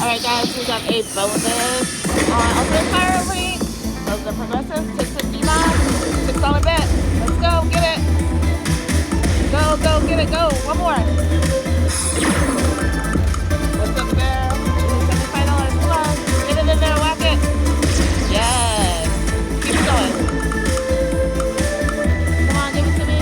Alright guys, we got a bonus on Ultimate Fire Link. Those are progressives, 659, $6 bet. Let's go, get it. Go, go, get it, go. One more. What's up there? $75, come on. Get it in there, whack it. Yes. Keep it going. Come on, give it to me.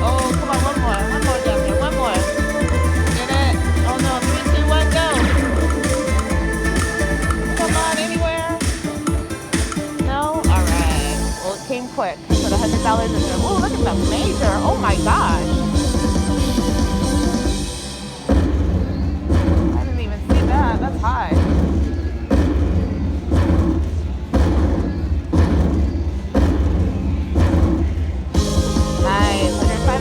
Oh, come on, one more down there, one more. Get it. Oh no, 3, 2, 1, go. Come on, anywhere. No? Alright. Well, it came quick. Put $100 in there. Oh, look at the major. Oh my gosh. I didn't even see that. That's high. Nice. $105.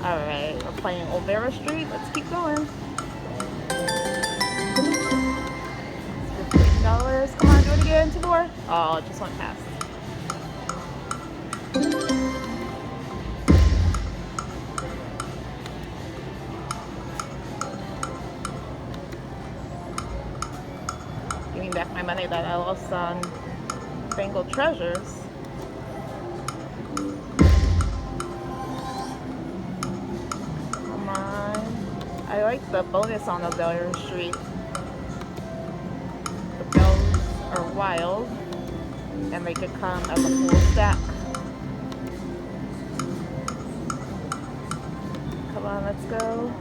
Alright, we're playing Olvera Street. Let's keep going. $15. Come on, do it again. 2 more. Oh, it just went past. Giving back my money that I lost on Bengal Treasures. Come on. I like the bonus on Olvera Street. The bells are wild, and they could come as a full stack. Come on, let's go.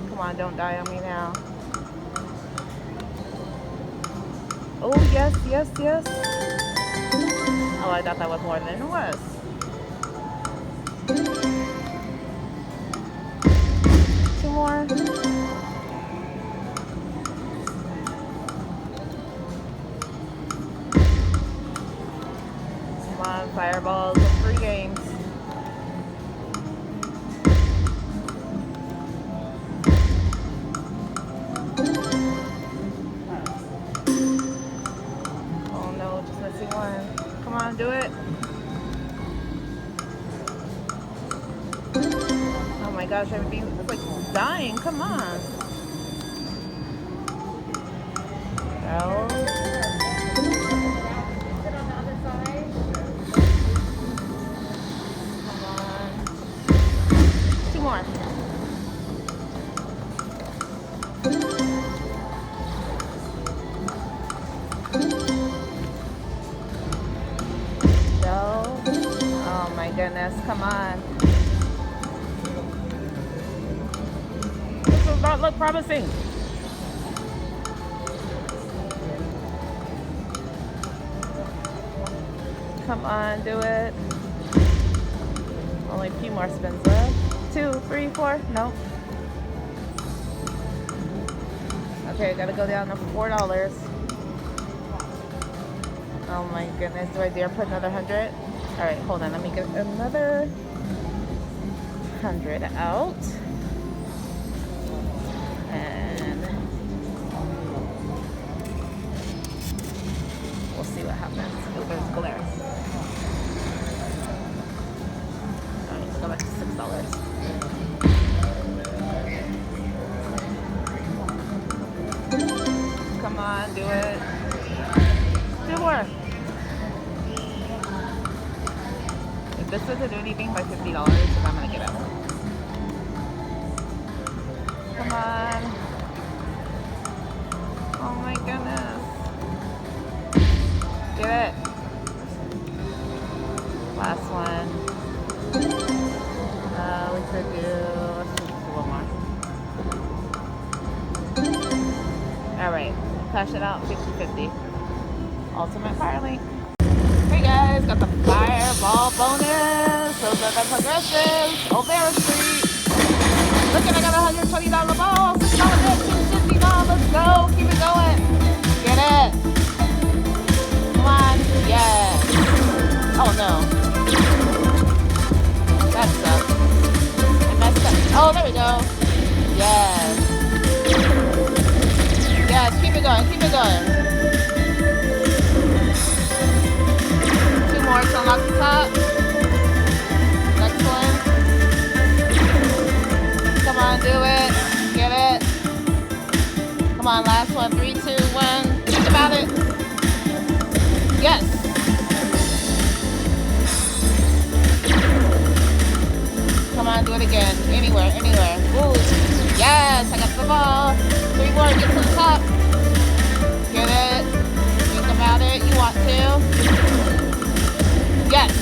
Come on, don't die on me now. Oh, yes, yes, yes. Oh, I thought that was more than it was. Two more. Come on, fireballs and free games. Oh no, just missing one. Come on, do it. Oh my gosh, everything is like dying. Come on. No. Come on. 2 more. No. Oh my goodness, come on. This does not look promising. Come on, do it. Only a few more spins left. 2, 3, 4. Nope. Okay, gotta go down to $4. Oh my goodness, do I dare put another 100? Alright, hold on, let me get another 100 out. And we'll see what happens. Oh, there's Golaris. Alright, let's go back to $6. Come on, do it. 2 more. If this doesn't do anything by $50, I'm gonna get out. Come on. Oh my goodness. Get it. Last one. We could do, let's do just a little more. Alright, cash it out, 50-50. Ultimate Fire Link. Hey guys, got the Fireball bonus. Those are the progressives. Olvera Street. Look at, I got a $120 ball. $6 bet, $250. Let's go. Keep it going. Get it. Come on. Yes. Oh no. That sucks. I messed up. Oh, there we go. Yes. Yes, keep it going, keep it going. 2 more to unlock the top. Next one. Come on, do it. Get it. Come on, last one. 3, 2, 1. Think about it. Yes. Come on, do it again. Anywhere, anywhere. Ooh. Yes, I got the ball. 3 more, get to the top. Get it. Think about it. You want to. Yes.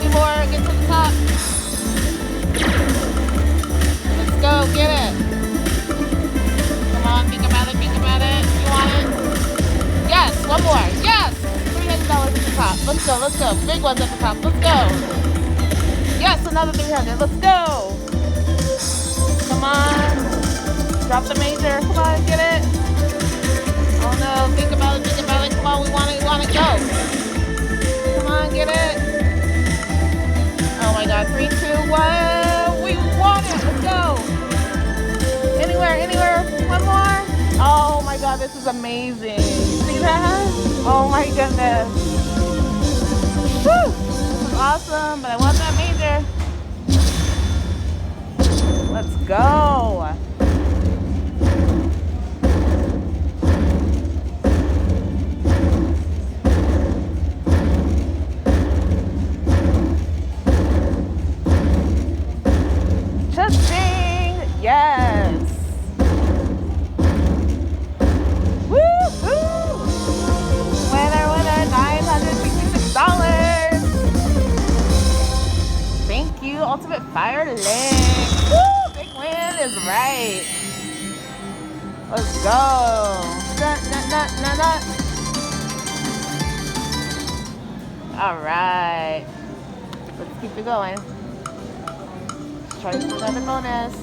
2 more, get to the top. Let's go, get it. Come on, think about it, think about it. You want it? Yes, 1 more. Yes. $300 at the top. Let's go, let's go. Big ones at the top. Let's go. Yes, another 300. Let's go. Come on. Drop the major. Come on, get it. Oh no, think about it, think about it. Come on, we want it, go. Come on, get it. Oh my god, 3, 2, 1. We want it. Let's go. Anywhere, anywhere. 1 more. Oh my god, this is amazing. See that? Oh my goodness. Woo! This is awesome, but I want that major. Let's go. Cha-ching! Yes. Woo-hoo! Winner, winner, $966. Thank you, Ultimate Fire Link. Woo! Big win is right. Let's go. Nut, nut, nut, nut, nut. All right. Let's keep it going. Let's try for another bonus.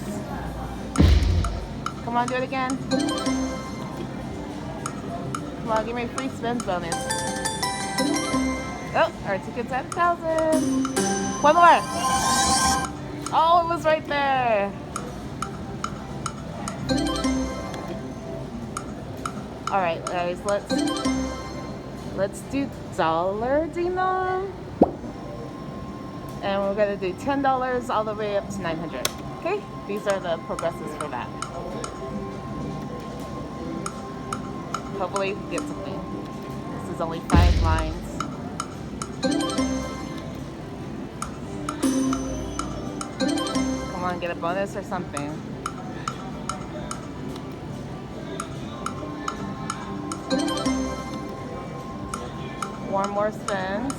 Come on, do it again. Come on, give me a free spins bonus. Oh, our ticket's at 1,000. 1 more. Oh, it was right there. All right, guys, let's do dollar denom. And we're gonna do $10 all the way up to 900. Okay, these are the progresses for that. Hopefully we get something. This is only 5 lines. Come on, get a bonus or something. One more spins.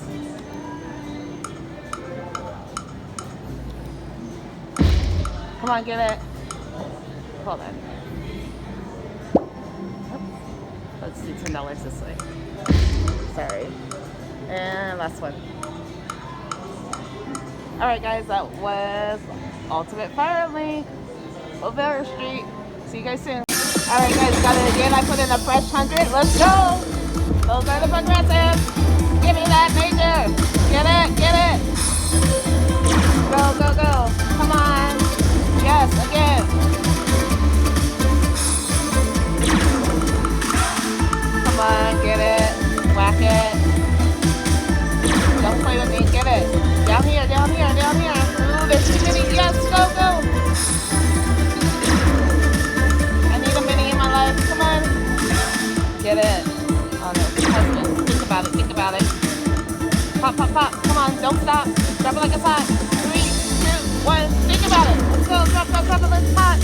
Come on, get it. Hold on. Let's do $10 this way. Sorry. And last one. Alright guys, that was Ultimate Fire Link, O'Bara Street. See you guys soon. Alright guys, got it again. I put in a fresh 100. Let's go! Those are the progressives. Give me that major. Get it, get it. Go, go, go. Come on. Yes, again. Come on, get it. Whack it. Don't play with me. Get it. Down here, down here, down here. Ooh, there's too many. Yes, go, go. I need a mini in my life. Come on. Get it. Oh no, husband. Think about it, think about it. Pop, pop, pop. Come on, don't stop. Drop it like it's hot. 3, 2, 1. Think about it. Let's go. Drop, drop, drop it like it's hot.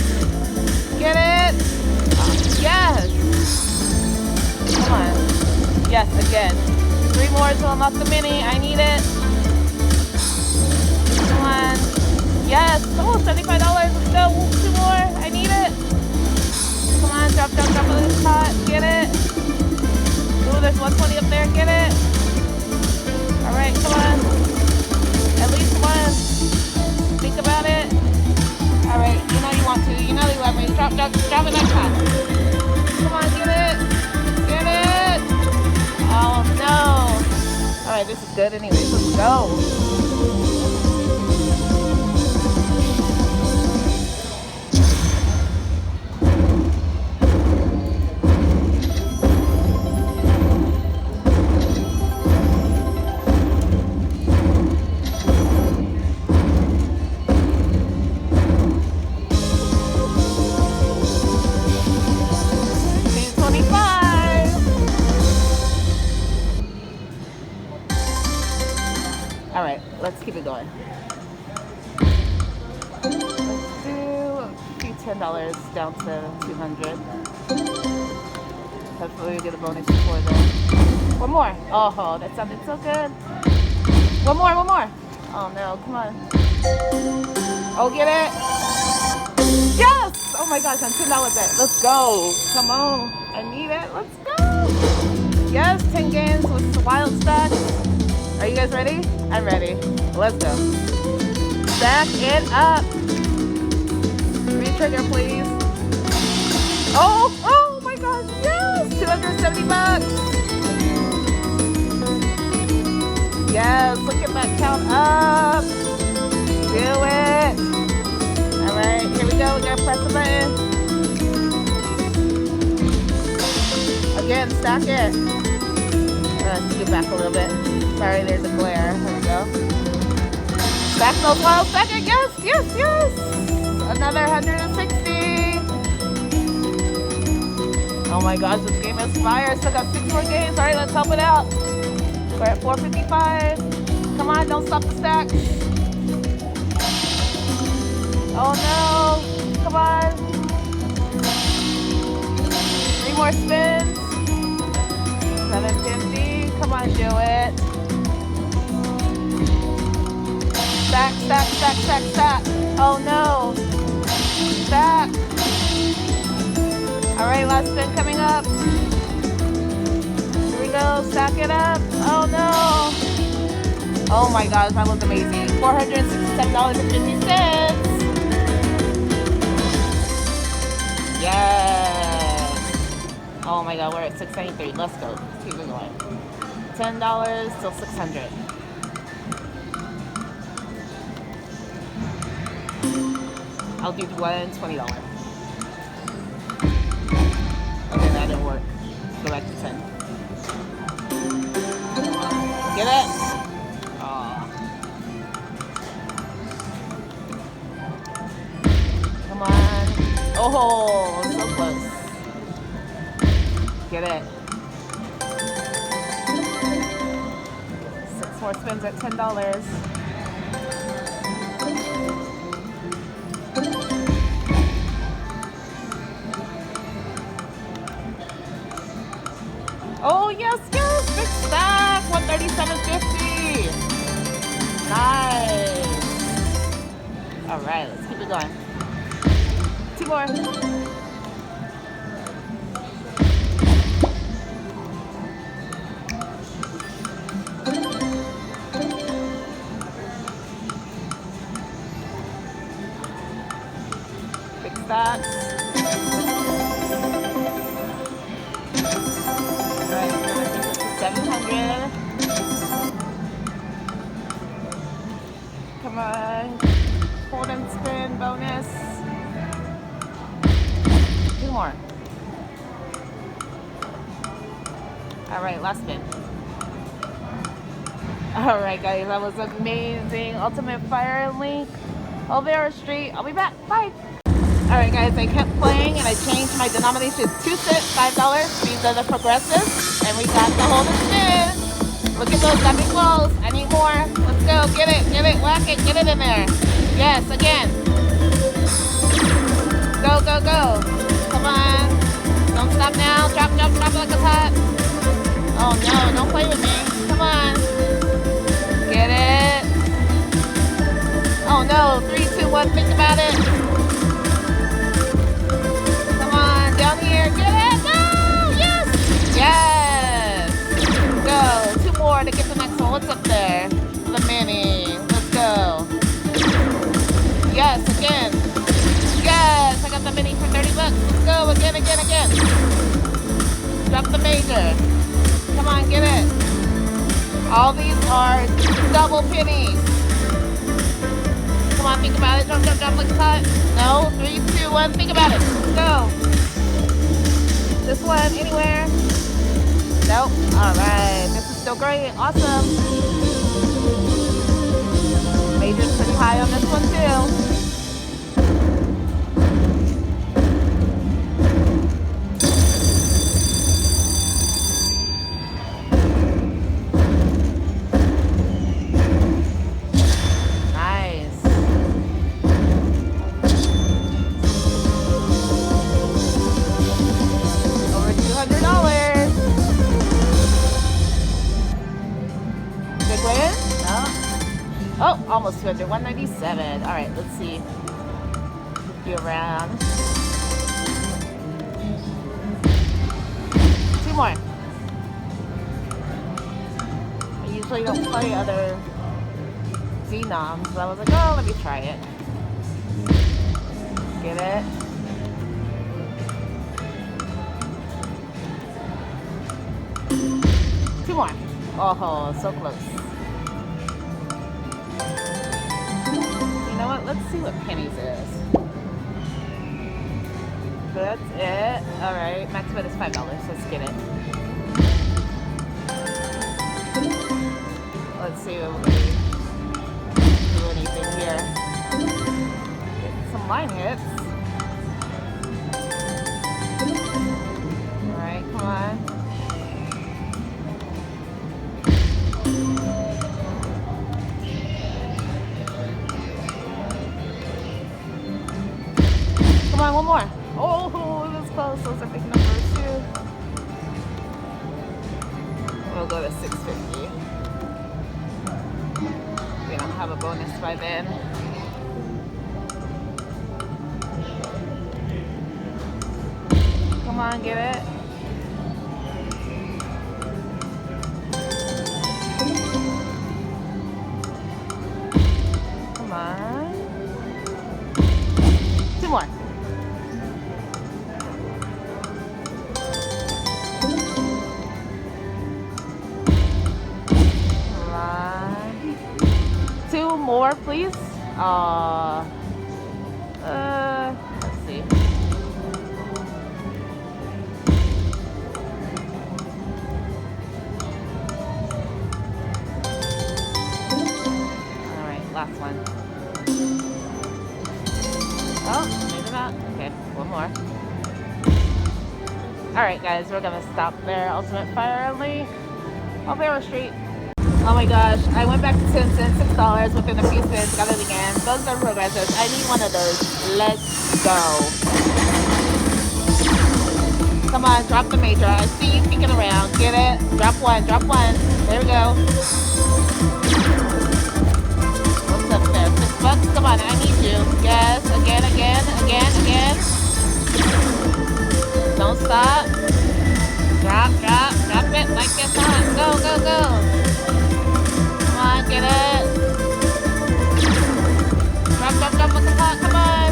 Get it. Yes. Come on. Yes, again. 3 more to unlock the mini. I need it. Come on. Yes. Oh, $75. Let's go. 2 more. I need it. Come on. Drop, drop, drop it like it's hot. Get it. Ooh, there's 120 up there. Get it. All right, come on. At least one. Think about it. All right, you know you want to. You know you love me. Drop, drop, drop it next time. Come on, get it. Get it. Oh, no. All right, this is good anyway. Let's go. $10 down to 200. Hopefully we get a bonus before then. One more. Oh, that sounded so good. One more. Oh no, come on. Oh, get it. Yes! Oh my gosh, I'm $10 bet. Let's go. Come on. I need it. Let's go. Yes, 10 games with the wild stacks. Are you guys ready? I'm ready. Let's go. Stack it up. Re-trigger, please. Oh my gosh, yes! $270. Yes, look at that count up. Do it. All right, here we go. We gotta press the button. Again, stack it. Scoot back a little bit. Sorry, there's a glare. There we go. Stack those wild second. Yes. Another 160. Oh my gosh, this game is fire. Still got 6 more games. All right, let's help it out. We're at 455. Come on, don't stop the stack. Oh no. Come on. 3 more spins. 750. Come on, do it. Stack. Oh no. Stack. All right, last spin coming up. Here we go. Stack it up. Oh no. Oh my gosh, that was amazing. $467.50. Yes. Oh my god, we're at 693. Let's go. Let's keep it going. $10 till 600. I'll do $20. Okay, that didn't work. Go back to 10. Get it? Oh. Come on. Oh, so close. Get it. 6 more spins at $10. Oh, yes, big stack, $137.50. Nice. All right, let's keep it going. 2 more. Big stacks. 700. Come on. Hold and spin bonus. 2 more. All right, last spin. All right, guys, that was amazing. Ultimate Fire Link, Olvera Street. I'll be back. Bye. All right, guys, I kept playing and I changed my denomination to 2 cents, $5. These are the progressives, and we got the hold and spin. Look at those epic rolls. I need more. Let's go. Get it, whack it, get it in there. Yes, again. Go. Come on. Don't stop now. Drop like a top. Oh no, don't play with me. Come on. Get it. Oh no, 3, 2, 1, think about it. Down here, get it! No! Yes! Yes! Go! 2 more to get the next one. What's up there? The mini. Let's go. Yes, again. Yes! I got the mini for $30. Let's go again. Drop the major. Come on, get it. All these are double pennies. Come on, think about it. Jump like a hot. No, 3, 2, 1. Think about it. Let's go. This one, anywhere? Nope. All right. This is still great. Awesome. Major's pretty high on this one, too. Nice. 600, 197. All right, let's see. Be around. 2 more. I usually don't play other Denoms, but I was like, oh, let me try it. Get it? Two more. Oh, so close. You know what? Let's see what pennies is. That's it. Alright, max bet is $5. Let's get it. Let's see what we do anything here. Get some line hits. Alright, come on. Come on, one more. Oh, it was close. Those are big numbers too. We'll go to 650. We don't have a bonus by then. Come on, get it. Come on. 2 more. More, please. Let's see. All right, last one. Oh, maybe not. Okay, one more. All right, guys, we're gonna stop there. Ultimate Fire only. I'll Barrow Street. Oh my gosh, I went back to 10 cents, $6 within a few cents, got it again. Those are progressives. I need one of those. Let's go. Come on, drop the major. I see you peeking around. Get it? Drop one, drop one. There we go. What's up there? $6? Come on, I need you. Yes, again, again, again, again. Don't stop. Drop, drop, drop it like it's hot. Go, go, go. Come on, get it. Drop, drop, drop with the pot. Come on.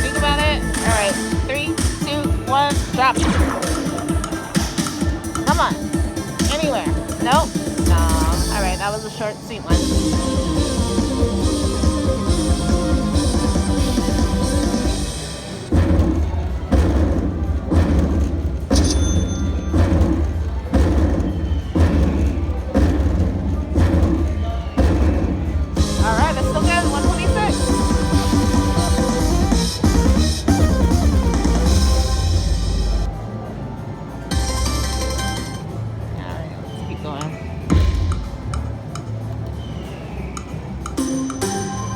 Think about it. All right. 3, 2, 1. Drop. Come on. Anywhere. Nope. No. All right. That was a short, sweet one.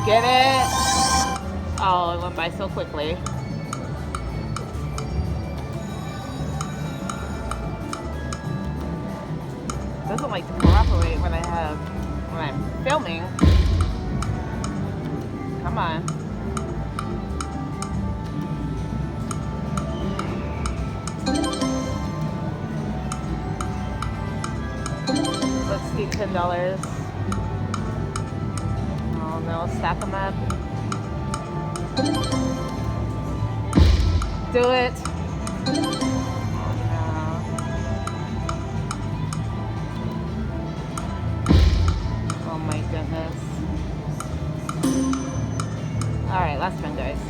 Get it? Oh, it went by so quickly. Doesn't like to cooperate when I'm filming. Come on. Let's see, $10. No, stack them up. Do it. Oh, no. Oh my goodness. All right, last one, guys.